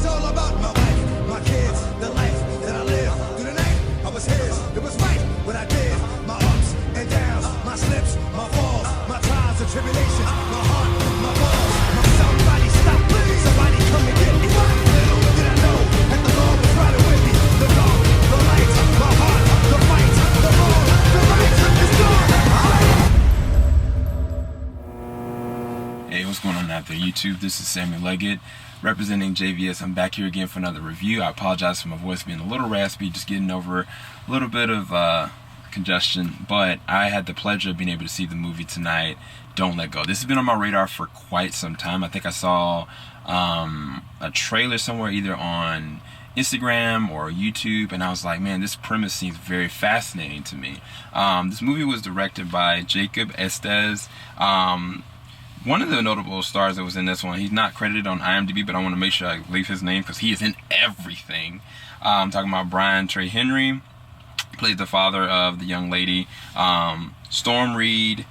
is all about my wife, my kids, the life that I live. Through the night, I was his. It was right what I did. My ups and downs, my slips, my falls, my trials and tribulations, my heart, my balls. My somebody stop, please. Somebody come and get me. Little did I know that the Lord was riding with me. The dark, the light, my heart, the fight, the wrong, the right, it's dark. Hey, what's going on out there, YouTube? This is Samuel Leggett, representing JVS. I'm back here again for another review. I apologize for my voice being a little raspy, just getting over a little bit of congestion, but I had the pleasure of being able to see the movie tonight, Don't Let Go. This has been on my radar for quite some time. I think I saw a trailer somewhere, either on Instagram or YouTube, and I was like, man, this premise seems very fascinating to me. This movie was directed by Jacob Estes. One of the notable stars that was in this one, he's not credited on IMDb, but I want to make sure I leave his name because he is in everything. I'm talking about Brian Trey Henry, played the father of the young lady. Storm Reid,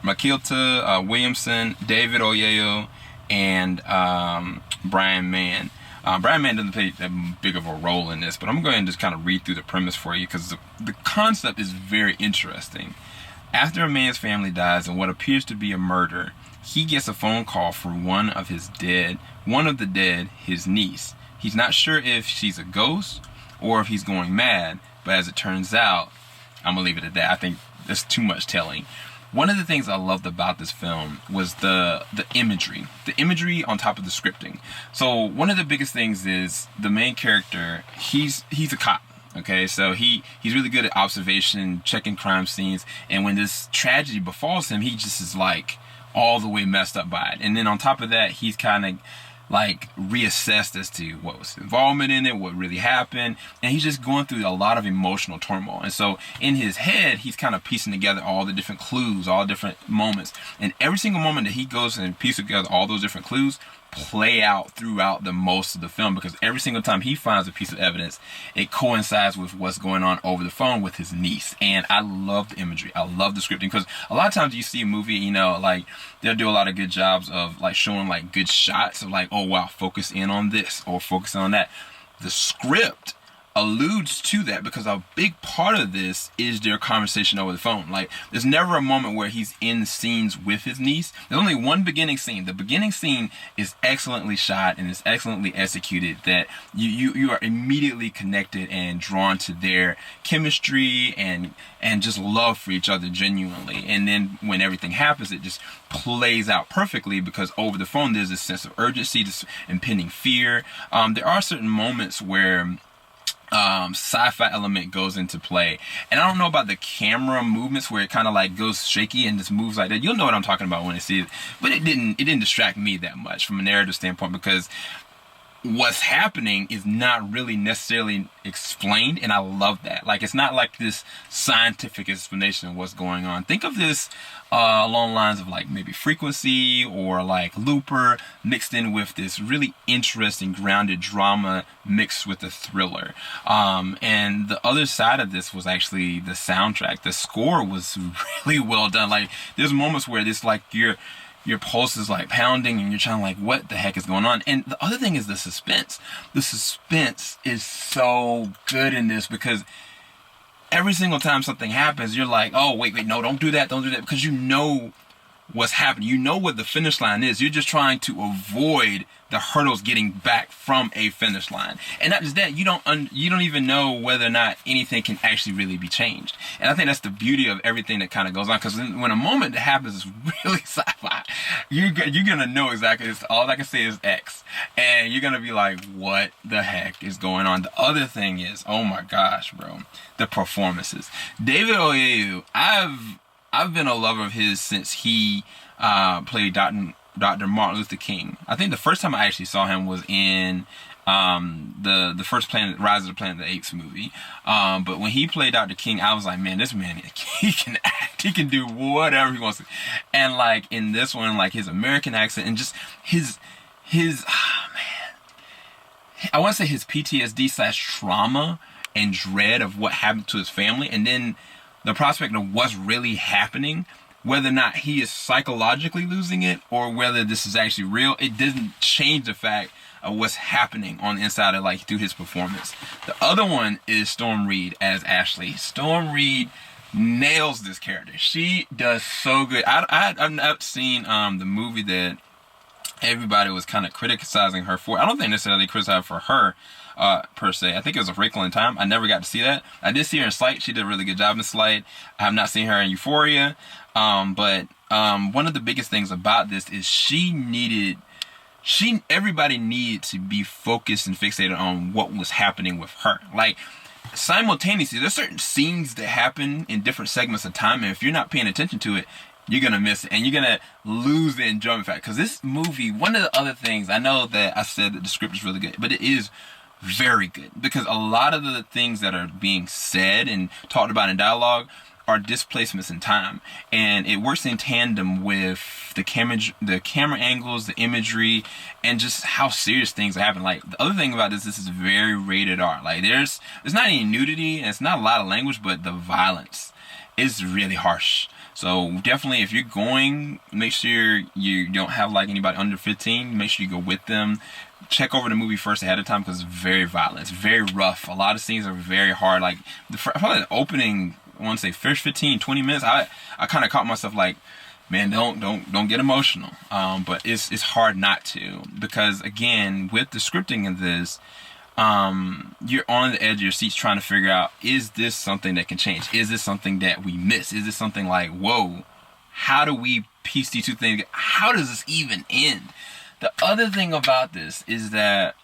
Makilta Williamson, David Oyelowo, and Brian Mann. Brian Mann doesn't play that big of a role in this, but I'm going to go ahead and just kind of read through the premise for you because the concept is very interesting. After a man's family dies in what appears to be a murder, he gets a phone call from one of the dead, his niece. He's not sure if she's a ghost or if he's going mad, but as it turns out, I'm gonna leave it at that. I think that's too much telling. One of the things I loved about this film was the imagery. The imagery on top of the scripting. So one of the biggest things is the main character, he's a cop. Okay, so he's really good at observation, checking crime scenes, and when this tragedy befalls him, he just is like all the way messed up by it. And then on top of that, he's kind of like reassessed as to what was involvement in it, what really happened, and he's just going through a lot of emotional turmoil. And so in his head, he's kind of piecing together all the different clues, all the different moments, and every single moment that he goes and pieces together all those different clues play out throughout the most of the film, because every single time he finds a piece of evidence, it coincides with what's going on over the phone with his niece. And I love the imagery, I love the scripting, because a lot of times you see a movie, you know, like they'll do a lot of good jobs of like showing like good shots of like, oh wow, focus in on this or focus on that. The script alludes to that because a big part of this is their conversation over the phone. Like, there's never a moment where he's in scenes with his niece. There's only one beginning scene. The beginning scene is excellently shot and is excellently executed, that you are immediately connected and drawn to their chemistry and just love for each other genuinely. And then when everything happens, it just plays out perfectly because over the phone there's this sense of urgency, this impending fear. There are certain moments where sci-fi element goes into play, and I don't know about the camera movements where it kind of like goes shaky and just moves like that. You'll know what I'm talking about when you see it, but it didn't distract me that much from a narrative standpoint, because what's happening is not really necessarily explained, and I love that. Like, it's not like this scientific explanation of what's going on. Think of this along the lines of like maybe Frequency or like Looper mixed in with this really interesting grounded drama mixed with a thriller. And the other side of this was actually the soundtrack. The score was really well done. Like, there's moments where it's like your pulse is like pounding and you're trying to like, what the heck is going on? And the other thing is the suspense. The suspense is so good in this, because every single time something happens, you're like, oh, wait, no, don't do that, because you know what's happening. You know what the finish line is. You're just trying to avoid the hurdles getting back from a finish line. And not just that, you don't even know whether or not anything can actually really be changed. And I think that's the beauty of everything that kind of goes on, because when a moment that happens is really sci-fi, you're gonna know exactly. All I can say is X, and you're gonna be like, what the heck is going on? The other thing is, oh my gosh, bro, the performances. David Oyelowo, I've been a lover of his since he played Dr. Martin Luther King. I think the first time I actually saw him was in the first Rise of the Planet of the Apes movie. But when he played Dr. King, I was like, man, this man, he can act. He can do whatever he wants to. And like in this one, like his American accent and just his I want to say his PTSD/trauma and dread of what happened to his family, and then the prospect of what's really happening whether or not he is psychologically losing it or whether this is actually real, it doesn't change the fact of what's happening on the inside of like through his performance. The other one is Storm Reid as Ashley. Storm Reid nails this character. She does so good. I've not seen the movie that everybody was kind of criticizing her for. I don't think necessarily criticized for her per se. I think it was A Wrinkle in Time. I never got to see that. I did see her in Slight. She did a really good job in Slight. I have not seen her in Euphoria. But one of the biggest things about this is everybody needed to be focused and fixated on what was happening with her. Like, simultaneously, there's certain scenes that happen in different segments of time, and if you're not paying attention to it, you're gonna miss it, and you're gonna lose the enjoyment factor. Because this movie, one of the other things, I know that I said that the script is really good, but it is very good, because a lot of the things that are being said and talked about in dialogue are displacements in time, and it works in tandem with the camera angles, the imagery, and just how serious things happen. Like, the other thing about this is very rated R. Like, there's not any nudity, and it's not a lot of language, but the violence is really harsh. So definitely, if you're going, make sure you don't have like anybody under 15. Make sure you go with them. Check over the movie first ahead of time, because it's very violent. It's very rough. A lot of scenes are very hard. Like, probably the opening, I want to say first 15, 20 minutes, I kind of caught myself like, man, don't get emotional. But it's hard not to, because again, with the scripting of this, you're on the edge of your seats trying to figure out, is this something that can change? Is this something that we miss? Is this something like, whoa, how do we piece these two things? How does this even end? The other thing about this is that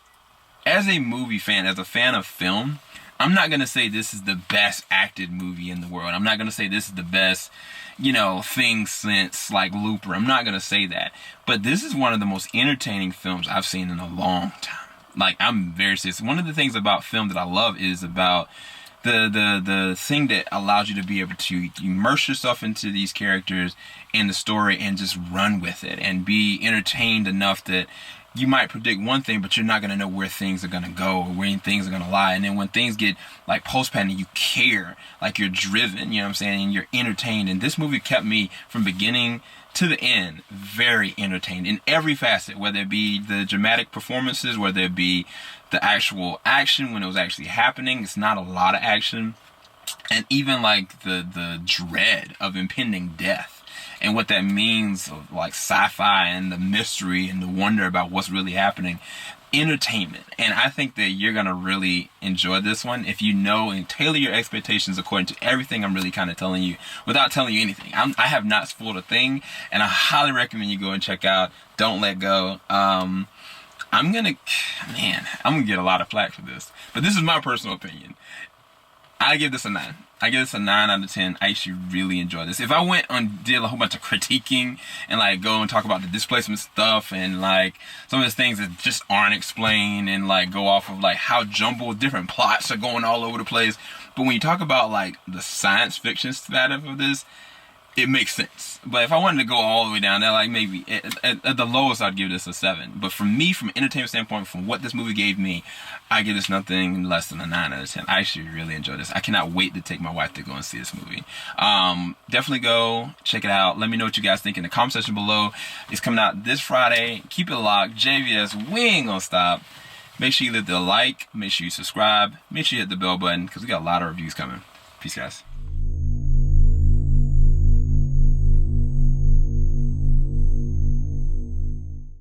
as a movie fan, as a fan of film, I'm not going to say this is the best acted movie in the world. I'm not going to say this is the best, thing since like Looper. I'm not going to say that. But this is one of the most entertaining films I've seen in a long time. Like, I'm very serious. One of the things about film that I love is about the thing that allows you to be able to immerse yourself into these characters and the story and just run with it and be entertained enough that you might predict one thing, but you're not going to know where things are going to go or where things are going to lie. And then when things get like post-pandemic, you care, like you're driven, you know what I'm saying? And you're entertained. And this movie kept me from beginning to the end very entertained in every facet, whether it be the dramatic performances, whether it be the actual action when it was actually happening. It's not a lot of action. And even like the dread of impending death and what that means of like sci-fi and the mystery and the wonder about what's really happening. Entertainment. And I think that you're going to really enjoy this one if you know and tailor your expectations according to everything I'm really kind of telling you without telling you anything. I have not spoiled a thing, and I highly recommend you go and check out Don't Let Go. I'm gonna get a lot of flack for this, but this is my personal opinion. I give this a 9. I give this a 9 out of 10. I actually really enjoy this. If I went and did a whole bunch of critiquing and like go and talk about the displacement stuff and like some of the things that just aren't explained and like go off of like how jumbled different plots are going all over the place. But when you talk about like the science fiction status of this, it makes sense. But if I wanted to go all the way down there, like maybe at the lowest, I'd give this a 7. But for me, from an entertainment standpoint, from what this movie gave me, I give this nothing less than a 9 out of 10. I actually really enjoyed this. I cannot wait to take my wife to go and see this movie. Definitely go check it out. Let me know what you guys think in the comment section below. It's coming out this Friday. Keep it locked. JVS, we ain't gonna stop. Make sure you leave the like. Make sure you subscribe. Make sure you hit the bell button, because we got a lot of reviews coming. Peace, guys.